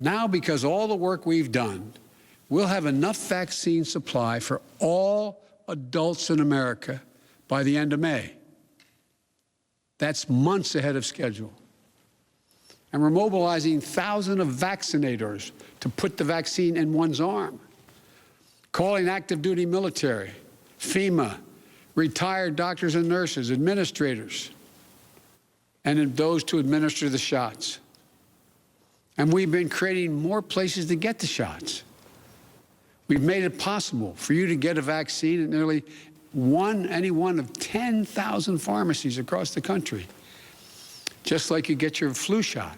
Now, because all the work we've done, we'll have enough vaccine supply for all adults in America by the end of May. That's months ahead of schedule. And we're mobilizing thousands of vaccinators to put the vaccine in one's arm, calling active duty military, FEMA, retired doctors and nurses, administrators, and those to administer the shots. And we've been creating more places to get the shots. We've made it possible for you to get a vaccine at nearly any one of 10,000 pharmacies across the country, just like you get your flu shot.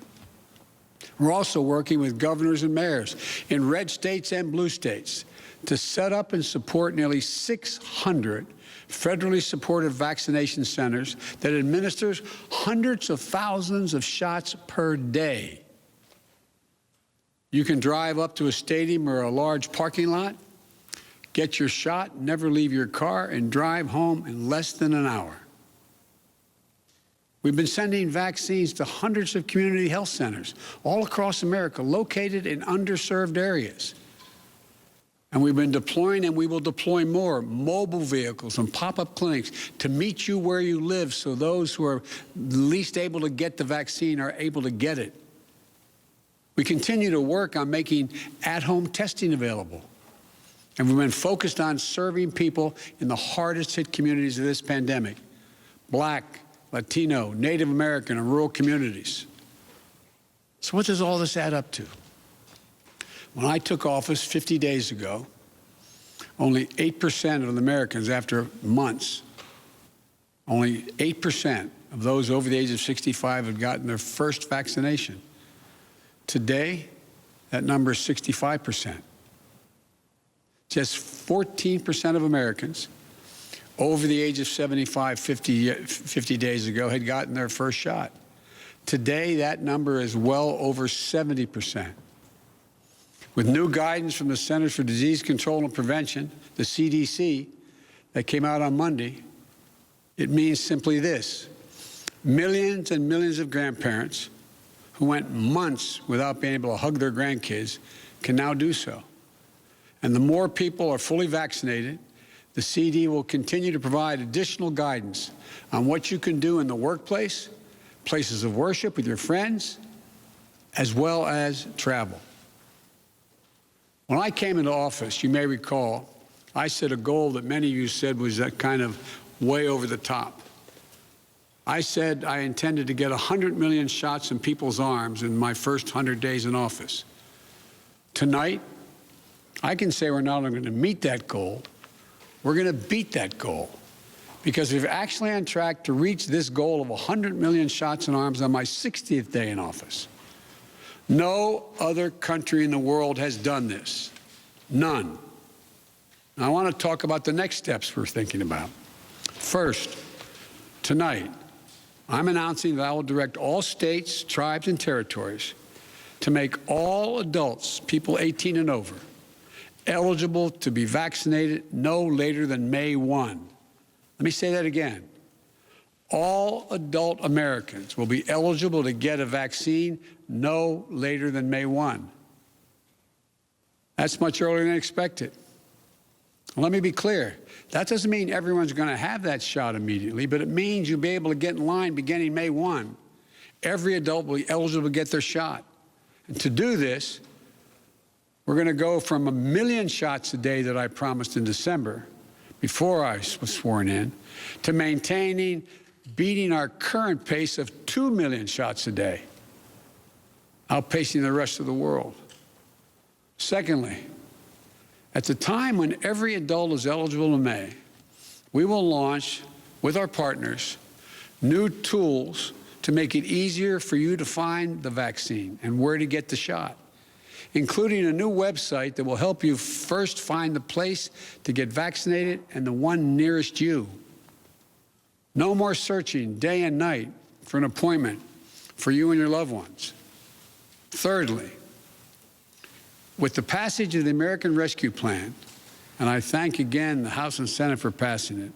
We're also working with governors and mayors in red states and blue states to set up and support nearly 600 federally supported vaccination centers that administers hundreds of thousands of shots per day. You can drive up to a stadium or a large parking lot, get your shot, never leave your car, and drive home in less than an hour. We've been sending vaccines to hundreds of community health centers all across America, located in underserved areas. And we've been deploying, and we will deploy more, mobile vehicles and pop-up clinics to meet you where you live so those who are least able to get the vaccine are able to get it. We continue to work on making at-home testing available. And we've been focused on serving people in the hardest-hit communities of this pandemic: Black, Latino, Native American, and rural communities. So what does all this add up to? When I took office 50 days ago, only 8% of Americans, after months, only 8% of those over the age of 65 had gotten their first vaccination. Today, that number is 65%. Just 14% of Americans over the age of 75 50 days ago had gotten their first shot. Today, that number is well over 70%. With new guidance from the Centers for Disease Control and Prevention, the CDC, that came out on Monday, it means simply this: millions and millions of grandparents who went months without being able to hug their grandkids can now do so. And the more people are fully vaccinated, the CD will continue to provide additional guidance on what you can do in the workplace, places of worship with your friends, as well as travel. When I came into office, you may recall, I set a goal that many of you said was that kind of way over the top. I said I intended to get 100 million shots in people's arms in my first 100 days in office. Tonight, I can say we're not only going to meet that goal, we're going to beat that goal, because we're actually on track to reach this goal of 100 million shots in arms on my 60th day in office. No other country in the world has done this. None. Now, I want to talk about the next steps we're thinking about. First, tonight, I'm announcing that I will direct all states, tribes, and territories to make all adults, people 18 and over, eligible to be vaccinated no later than May 1. Let me say that again. All adult Americans will be eligible to get a vaccine no later than May 1. That's much earlier than expected. Let me be clear. That doesn't mean everyone's going to have that shot immediately, but it means you'll be able to get in line beginning May 1. Every adult will be eligible to get their shot. And to do this, we're going to go from 1 million shots a day that I promised in December, before I was sworn in, to beating our current pace of 2 million shots a day, outpacing the rest of the world. Secondly, at the time when every adult is eligible in May, we will launch, with our partners, new tools to make it easier for you to find the vaccine and where to get the shot, including a new website that will help you first find the place to get vaccinated and the one nearest you. No more searching day and night for an appointment for you and your loved ones. Thirdly, with the passage of the American Rescue Plan, and I thank again the House and Senate for passing it,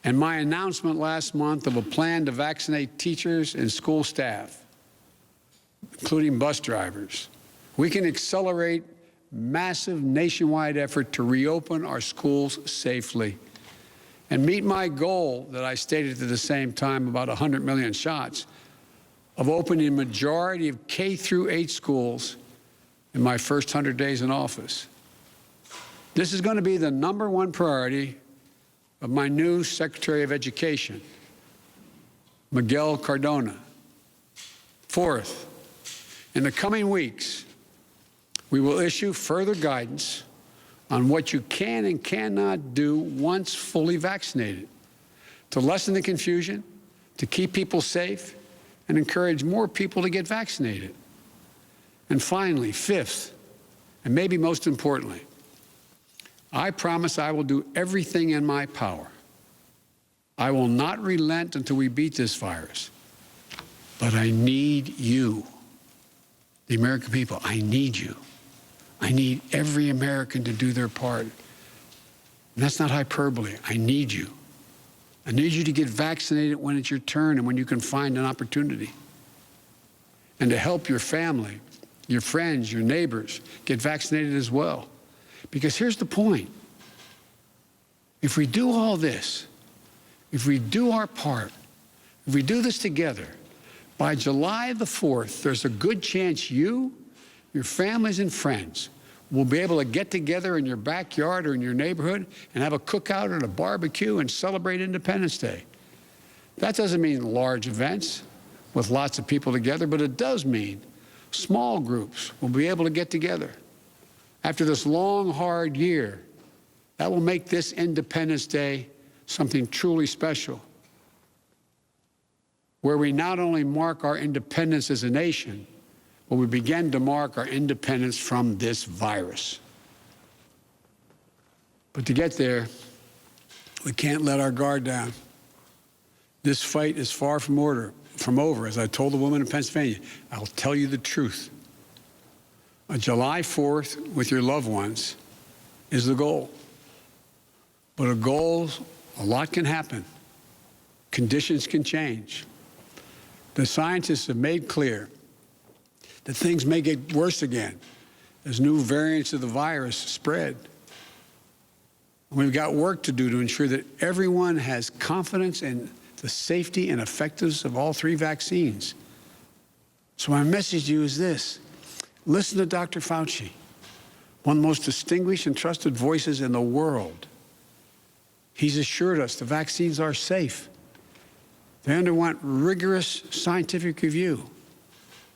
and my announcement last month of a plan to vaccinate teachers and school staff, including bus drivers, We can accelerate massive nationwide effort to reopen our schools safely and meet my goal that I stated at the same time, about 100 million shots, of opening a majority of K through 8 schools in my first 100 days in office. This is going to be the #1 priority of my new Secretary of Education, Miguel Cardona. Fourth, in the coming weeks, we will issue further guidance on what you can and cannot do once fully vaccinated to lessen the confusion, to keep people safe, and encourage more people to get vaccinated. And finally, fifth, and maybe most importantly, I promise I will do everything in my power. I will not relent until we beat this virus. But I need you, the American people. I need you. I need every American to do their part. And that's not hyperbole. I need you. I need you to get vaccinated when it's your turn and when you can find an opportunity. And to help your family, your friends, your neighbors get vaccinated as well. Because here's the point. If we do all this, if we do our part, if we do this together, by July the 4th, there's a good chance you, your families and friends will be able to get together in your backyard or in your neighborhood and have a cookout or a barbecue and celebrate Independence Day. That doesn't mean large events with lots of people together, but it does mean small groups will be able to get together. After this long, hard year, that will make this Independence Day something truly special, where we not only mark our independence as a nation, but we begin to mark our independence from this virus. But to get there, we can't let our guard down. This fight is far from over. As I told the woman in Pennsylvania, I'll tell you the truth. On July 4th, with your loved ones, is the goal. But a lot can happen. Conditions can change. The scientists have made clear that things may get worse again as new variants of the virus spread. And we've got work to do to ensure that everyone has confidence in the safety and effectiveness of all 3 vaccines. So my message to you is this. Listen to Dr. Fauci, one of the most distinguished and trusted voices in the world. He's assured us the vaccines are safe. They underwent rigorous scientific review.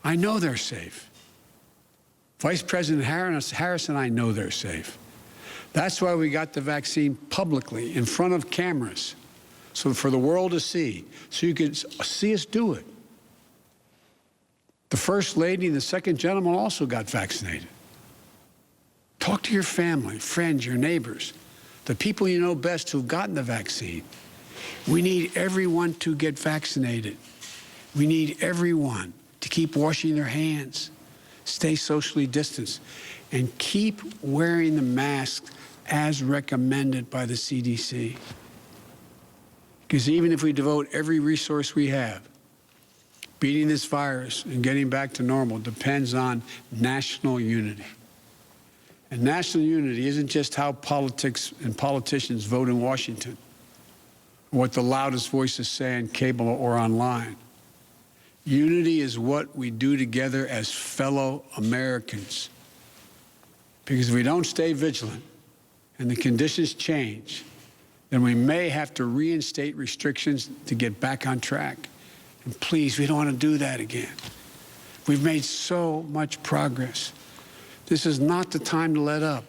I know they're safe. Vice President Harris and I know they're safe. That's why we got the vaccine publicly in front of cameras, so for the world to see, so you could see us do it. The First Lady and the Second Gentleman also got vaccinated. Talk to your family, friends, your neighbors, the people you know best who've gotten the vaccine. We need everyone to get vaccinated. We need everyone to keep washing their hands, stay socially distanced, and keep wearing the mask as recommended by the CDC. Because even if we devote every resource we have, beating this virus and getting back to normal depends on national unity. And national unity isn't just how politics and politicians vote in Washington, or what the loudest voices say on cable or online. Unity is what we do together as fellow Americans. Because if we don't stay vigilant and the conditions change, then we may have to reinstate restrictions to get back on track. And please, we don't want to do that again. We've made so much progress. This is not the time to let up.